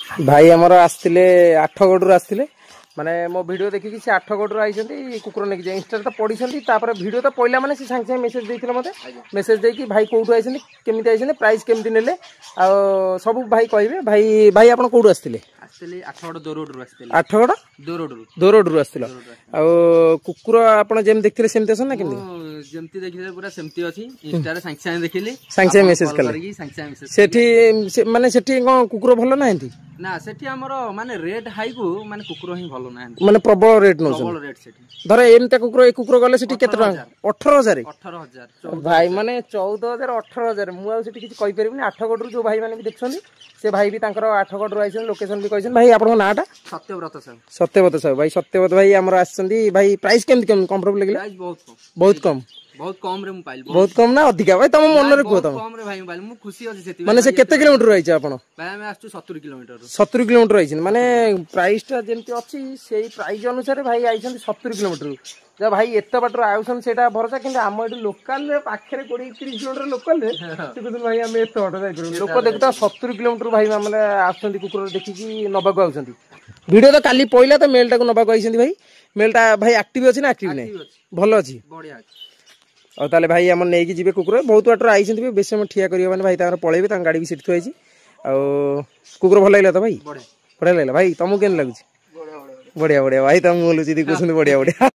भाई आमर आसते आठगढ़ आसते माने मो वीडियो देखिकी से आठगढ़ आई कुकुर नहीं इंस्टा तो पढ़ी वीडियो तो पहला मैंने सागे सागे मेसेज देते मत मेसेज देकी भाई कौटू आई केमी आई प्राइस केमती ने सब भाई कहे भाई भाई आप कौटू आसते आठगढ़ दो रोड आसते कुकुर आप देखते सेमती असन ना केमती जेमती देखिले पूरा सेमती अछि इंस्टा रे सागे सागे देखिले सागे मेसेज कले सेठी माने सेठी कुकुर भलो नाहंती ना सेठी हमर माने रेट हाई को माने कुकुर ही भलो नाहंती माने प्रबल रेट नो प्रबल रेट सेठी धर एमते कुकुर कुकुर गले सेठी केते टका 18000 भाई माने 14000 18000 मु आ सेठी किछ कहि परिबिनी आठगढ़ जो भाई माने भी देखछनी से भाई भी तांकर आठगढ़ आइछन लोकेशन भी कहिछन भाई आपन नाटा सत्यव्रत साहब भाई सत्यव्रत भाई हमर आछंदी भाई प्राइस केमती कंफर्टेबल लागला प्राइस बहुत कम रे मु पाइल बहुत कम ना अधिका भाई तुम मन रे को तुम कम रे भाई पाइल मु खुशी अछि सेति माने से केते किलोमीटर आइछ आपन भाई हम आछू 70 किलोमीटर 70 किलोमीटर आइछ माने प्राइस ता जेंति अछि सेही प्राइस अनुसार भाई आइछन 70 किलोमीटर जब भाई एत बाटर आउसन सेटा भरोसा किंतु हम एठी लोकल रे पाखरे 20 30 किलोमीटर लोकल रे से भाई हम एत बाटर जाई लोक देखता 70 किलोमीटर भाई हमले आछंती कुकुर देखिकी नबाक आउछंती वीडियो तो काली पहिला तो मेल टा को नबाक आइछंती भाई मेल टा भाई एक्टिव अछि ना एक्टिव नै भलो अछि बढ़िया और ताले भाई हम नहीं जी कुकुर बहुत बाटर आई बेस समय ठिया कर भाई पलैबे गाड़ी भी सीट थुआई कुकुर भल लगे तो भाई बढ़िया लगे भाई तुमको केन लगुच बढ़िया बढ़िया भाई तुम बोलूँ बढ़िया बढ़िया